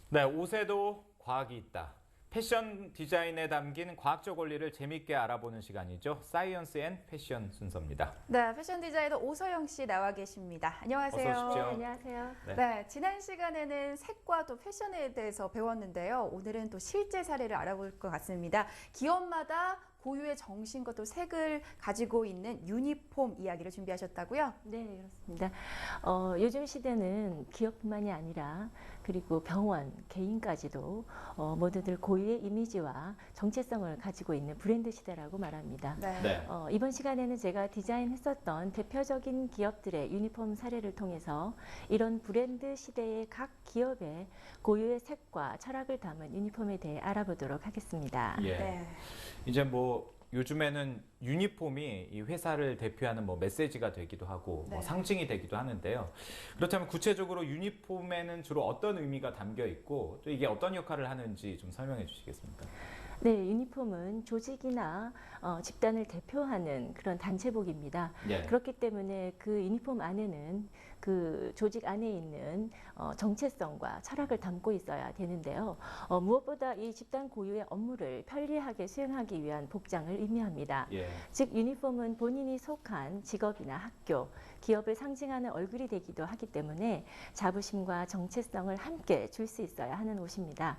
네, 옷에도 과학이 있다. 패션 디자인에 담긴 과학적 원리를 재밌게 알아보는 시간이죠. 사이언스 앤 패션 순서입니다. 네, 패션 디자이너 오서영 씨 나와 계십니다. 안녕하세요. 어서 오십시오. 네, 안녕하세요. 네, 지난 시간에는 색과 또 패션에 대해서 배웠는데요. 오늘은 또 실제 사례를 알아볼 것 같습니다. 기업마다 고유의 정신과 또 색을 가지고 있는 유니폼 이야기를 준비하셨다고요? 네, 그렇습니다. 요즘 시대는 기업뿐만이 아니라 그리고 병원, 개인까지도 모두들 고유의 이미지와 정체성을 가지고 있는 브랜드 시대라고 말합니다. 네. 네. 이번 시간에는 제가 디자인했었던 대표적인 기업들의 유니폼 사례를 통해서 이런 브랜드 시대의 각 기업의 고유의 색과 철학을 담은 유니폼에 대해 알아보도록 하겠습니다. 예. 네. 이제 뭐 요즘에는 유니폼이 이 회사를 대표하는 뭐 메시지가 되기도 하고 뭐 네. 상징이 되기도 하는데요. 그렇다면 구체적으로 유니폼에는 주로 어떤 의미가 담겨 있고 또 이게 어떤 역할을 하는지 좀 설명해 주시겠습니까? 네, 유니폼은 조직이나 집단을 대표하는 그런 단체복입니다. 예. 그렇기 때문에 그 유니폼 안에는 그 조직 안에 있는 정체성과 철학을 담고 있어야 되는데요. 무엇보다 이 집단 고유의 업무를 편리하게 수행하기 위한 복장을 의미합니다. 예. 즉 유니폼은 본인이 속한 직업이나 학교, 기업을 상징하는 얼굴이 되기도 하기 때문에 자부심과 정체성을 함께 줄 수 있어야 하는 옷입니다.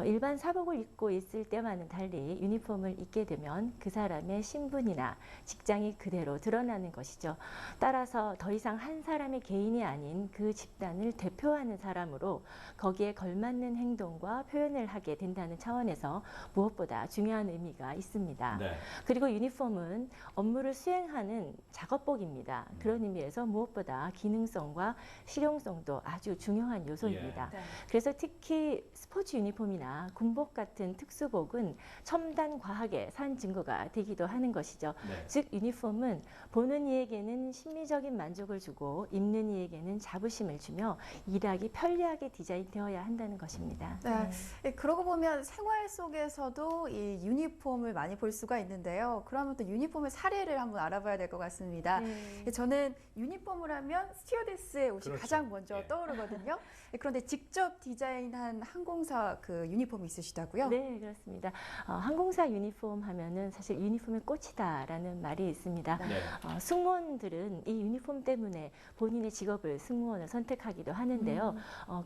일반 사복을 입고 있을 때와는 달리 유니폼을 입게 되면 그 사람의 신분이나 직장이 그대로 드러나는 것이죠. 따라서 더 이상 한 사람의 개인이 아닌 그 집단을 대표하는 사람으로 거기에 걸맞는 행동과 표현을 하게 된다는 차원에서 무엇보다 중요한 의미가 있습니다. 네. 그리고 유니폼은 업무를 수행하는 작업복입니다. 그런 의미에서 무엇보다 기능성과 실용성도 아주 중요한 요소입니다. 네. 그래서 특히 스포츠 유니폼이나 군복 같은 특수복은 첨단 과학의 산 증거가 되기도 하는 것이죠. 네. 즉 유니폼은 보는 이에게는 심리적인 만족을 주고 입는 이에게는 자부심을 주며 일하기 편리하게 디자인되어야 한다는 것입니다. 네. 그러고 보면 생활 속에서도 이 유니폼을 많이 볼 수가 있는데요. 그러면 또 유니폼의 사례를 한번 알아봐야 될 것 같습니다. 네. 저는 유니폼을 하면 스튜어디스의 옷이 그렇죠. 가장 먼저 예. 떠오르거든요. 그런데 직접 디자인한 항공사 그 유니폼이 있으시다고요? 네, 그렇습니다. 항공사 유니폼 하면은 사실 유니폼의 꽃이다라는 말이 있습니다. 네. 승무원들은 이 유니폼 때문에 본인의 직업을 승무원을 선택하기도 하는데요.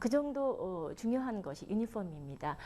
그 정도 중요한 것이 유니폼입니다.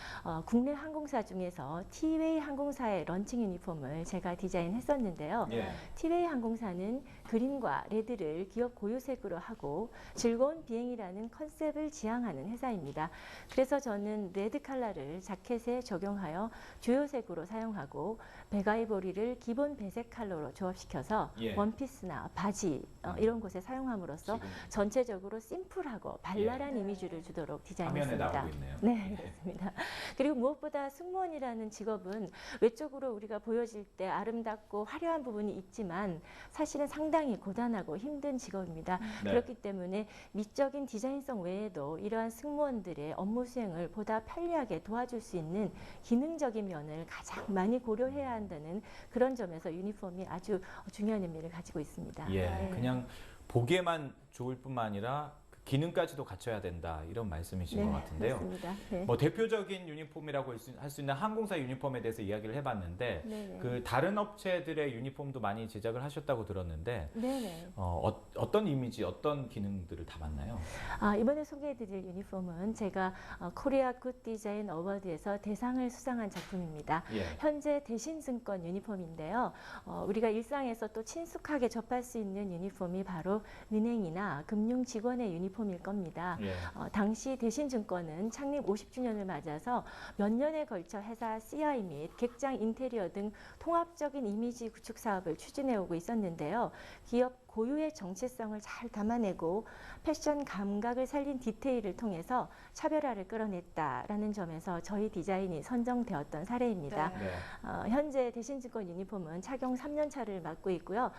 국내 항공사 중에서 티웨이 항공사의 런칭 유니폼을 제가 디자인했었는데요. 예. 티웨이 항공사는 그린과 레드를 기업 고유색으로 하고 즐거운 비행이라는 컨셉을 지향하는 회사입니다. 그래서 저는 레드 컬러를 자켓에 적용하여 주요색으로 사용하고 백아이보리를 기본 배색 컬러로 조합시켜서 예. 원피스나 바지 이런 곳에 사용함으로써 지금 전체적으로 심플하고 발랄한 예. 이미지를 주도록 화면에 디자인했습니다. 나오고 있네요. 네, 예. 그렇습니다. 그리고 무엇보다 승무원이라는 직업은 외적으로 우리가 보여질 때 아름답고 화려한 부분이 있지만 사실은 상당히 고단하고 힘든 직업입니다. 네. 그렇기 때문에 미적인 디자인성 외에도 이러한 승무원들의 업무 수행을 보다 편리하게 도와줄 수 있는 기능적인 면을 가장 많이 고려해야 한다는 그런 점에서 유니폼이 아주 중요한 의미를 가지고 있습니다. 예. 네. 그냥 보기에만 좋을 뿐만 아니라 그 기능까지도 갖춰야 된다 이런 말씀이신 것 같은데요. 그렇습니다. 네. 뭐 대표적인 유니폼이라고 할 수 있는 항공사 유니폼에 대해서 이야기를 해봤는데 네네. 그 다른 업체들의 유니폼도 많이 제작을 하셨다고 들었는데 네네. 어떤 이미지, 어떤 기능들을 담았나요? 이번에 소개해드릴 유니폼은 제가 코리아 굿 디자인 어워드에서 대상을 수상한 작품입니다. 예. 현재 대신증권 유니폼인데요. 우리가 일상에서 또 친숙하게 접할 수 있는 유니폼이 바로 은행이나 금융 직원의 유니폼일 겁니다. 예. 당시 대신증권은 창립 50주년을 맞아서 몇 년에 걸쳐 회사 CI 및 객장 인테리어 등 통합적인 이미지 구축 사업을 추진해 오고 있었는데요. 기업 고유의 정체성을 잘 담아내고 패션 감각을 살린 디테일을 통해서 차별화를 끌어냈다라는 점에서 저희 디자인이 선정되었던 사례입니다. 네. 네. 현재 대신증권 유니폼은 착용 3년 차를 맞고 있고요.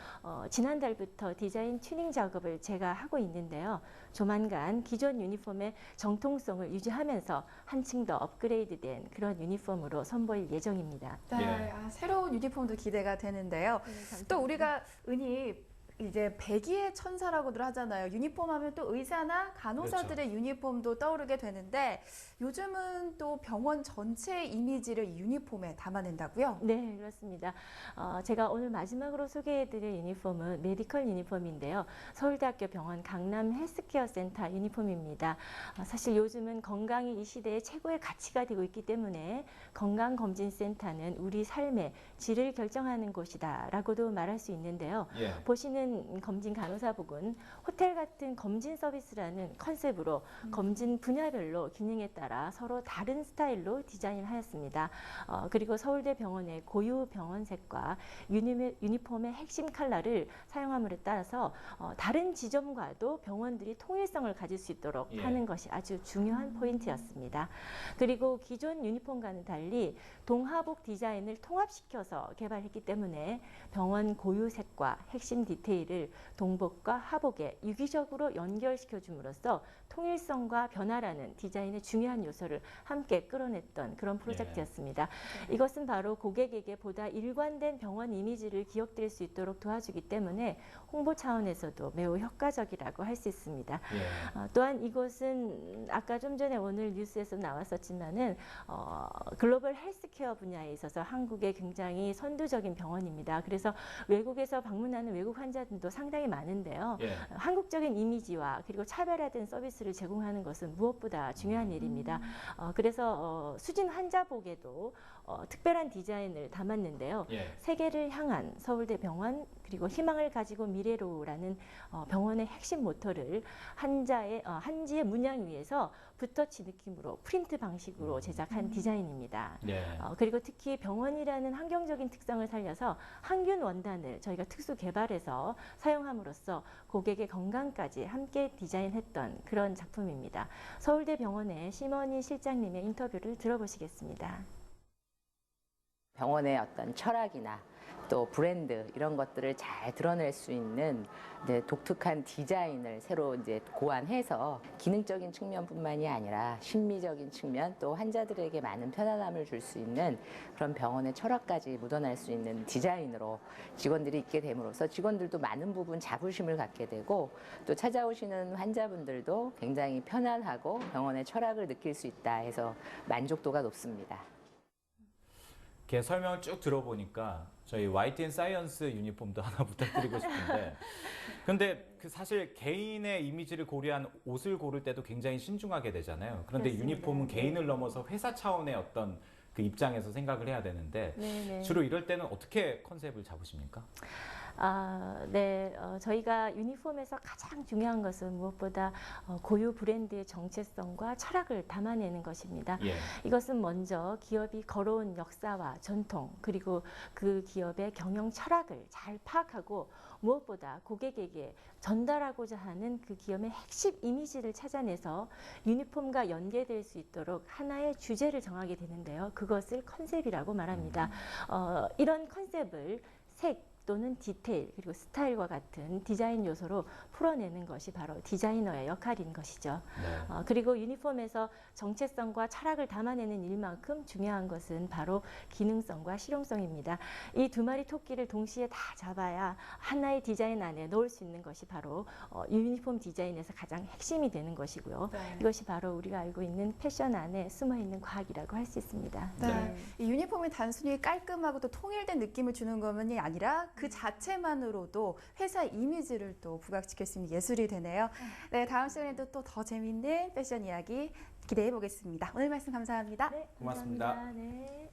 지난달부터 디자인 튜닝 작업을 제가 하고 있는데요. 조만간 기존 유니폼의 정통성을 유지하면서 한층 더 업그레이드된 그런 유니폼으로 선보일 예정입니다. 네. 예. 새로운 유니폼도 기대가 되는데요. 또 우리가 흔히 이제 백의의 천사라고들 하잖아요. 유니폼 하면 또 의사나 간호사들의 유니폼도 떠오르게 되는데 요즘은 또 병원 전체의 이미지를 이 유니폼에 담아낸다고요? 네, 그렇습니다. 제가 오늘 마지막으로 소개해드릴 유니폼은 메디컬 유니폼인데요. 서울대학교 병원 강남 헬스케어 센터 유니폼입니다. 사실 요즘은 건강이 이 시대의 최고의 가치가 되고 있기 때문에 건강검진센터는 우리 삶의 질을 결정하는 곳이다라고도 말할 수 있는데요. 예. 보시는 검진 간호사복은 호텔 같은 검진 서비스라는 컨셉으로 검진 분야별로 기능에 따라 서로 다른 스타일로 디자인하였습니다. 그리고 서울대 병원의 고유 병원색과 유니폼의 핵심 컬러를 사용함으로 따라서 다른 지점과도 병원들이 통일성을 가질 수 있도록 하는 것이 아주 중요한 포인트였습니다. 그리고 기존 유니폼과는 달리 동하복 디자인을 통합시켜서 개발했기 때문에 병원 고유색과 핵심 디테일을 동복과 하복에 유기적으로 연결시켜 줌으로써 통일성과 변화라는 디자인의 중요한 요소를 함께 끌어냈던 그런 프로젝트였습니다. 이것은 바로 고객에게 보다 일관된 병원 이미지를 기억될 수 있도록 도와주기 때문에 홍보 차원에서도 매우 효과적이라고 할 수 있습니다. 또한 이것은 아까 좀 전에 오늘 뉴스에서 나왔었지만은 글로벌 헬스케어 분야에 있어서 한국의 굉장히 선두적인 병원입니다. 그래서 외국에서 방문하는 외국 환자들도 상당히 많은데요. 한국적인 이미지와 그리고 차별화된 서비스를 제공하는 것은 무엇보다 중요한 일입니다. 그래서 수진 환자복에도 특별한 디자인을 담았는데요. 세계를 향한 서울대 병원 그리고 희망을 가지고 미래로라는 병원의 핵심 모토를 한지의 문양 위에서 붓터치 느낌으로 프린트 방식으로 제작한 디자인입니다. 그리고 특히 병원이라는 환경적인 특성을 살려서 항균 원단을 저희가 특수 개발해서 사용함으로써 고객의 건강까지 함께 디자인했던 그런 작품입니다. 서울대 병원의 심원희 실장님의 인터뷰를 들어보시겠습니다. 병원의 어떤 철학이나 또 브랜드 이런 것들을 잘 드러낼 수 있는 독특한 디자인을 새로 고안해서 기능적인 측면뿐만이 아니라 심미적인 측면 또 환자들에게 많은 편안함을 줄 수 있는 그런 병원의 철학까지 묻어날 수 있는 디자인으로 직원들이 있게 됨으로써 직원들도 많은 부분 자부심을 갖게 되고 또 찾아오시는 환자분들도 굉장히 편안하고 병원의 철학을 느낄 수 있다 해서 만족도가 높습니다. 이렇게 설명을 쭉 들어보니까 저희 YTN 사이언스 유니폼도 하나 부탁드리고 싶은데 근데 사실 개인의 이미지를 고려한 옷을 고를 때도 굉장히 신중하게 되잖아요. 그런데 그렇습니다. 유니폼은 개인을 넘어서 회사 차원의 어떤 그 입장에서 생각을 해야 되는데 주로 이럴 때는 어떻게 컨셉을 잡으십니까? 저희가 유니폼에서 가장 중요한 것은 무엇보다 고유 브랜드의 정체성과 철학을 담아내는 것입니다. 이것은 먼저 기업이 걸어온 역사와 전통 그리고 그 기업의 경영 철학을 잘 파악하고 무엇보다 고객에게 전달하고자 하는 그 기업의 핵심 이미지를 찾아내서 유니폼과 연계될 수 있도록 하나의 주제를 정하게 되는데요. 그것을 컨셉이라고 말합니다. 이런 컨셉을 색 또는 디테일 그리고 스타일과 같은 디자인 요소로 풀어내는 것이 바로 디자이너의 역할인 것이죠. 그리고 유니폼에서 정체성과 철학을 담아내는 일만큼 중요한 것은 바로 기능성과 실용성입니다. 이 두 마리 토끼를 동시에 다 잡아야 하나의 디자인 안에 넣을 수 있는 것이 바로 유니폼 디자인에서 가장 핵심이 되는 것이고요. 이것이 바로 우리가 알고 있는 패션 안에 숨어있는 과학이라고 할 수 있습니다. 이 유니폼이 단순히 깔끔하고 또 통일된 느낌을 주는 것만이 아니라 그 자체만으로도 회사 이미지를 또 부각시킬 수 있는 예술이 되네요. 네, 다음 시간에도 또 더 재미있는 패션 이야기 기대해 보겠습니다. 오늘 말씀 감사합니다. 네, 고맙습니다. 감사합니다. 네.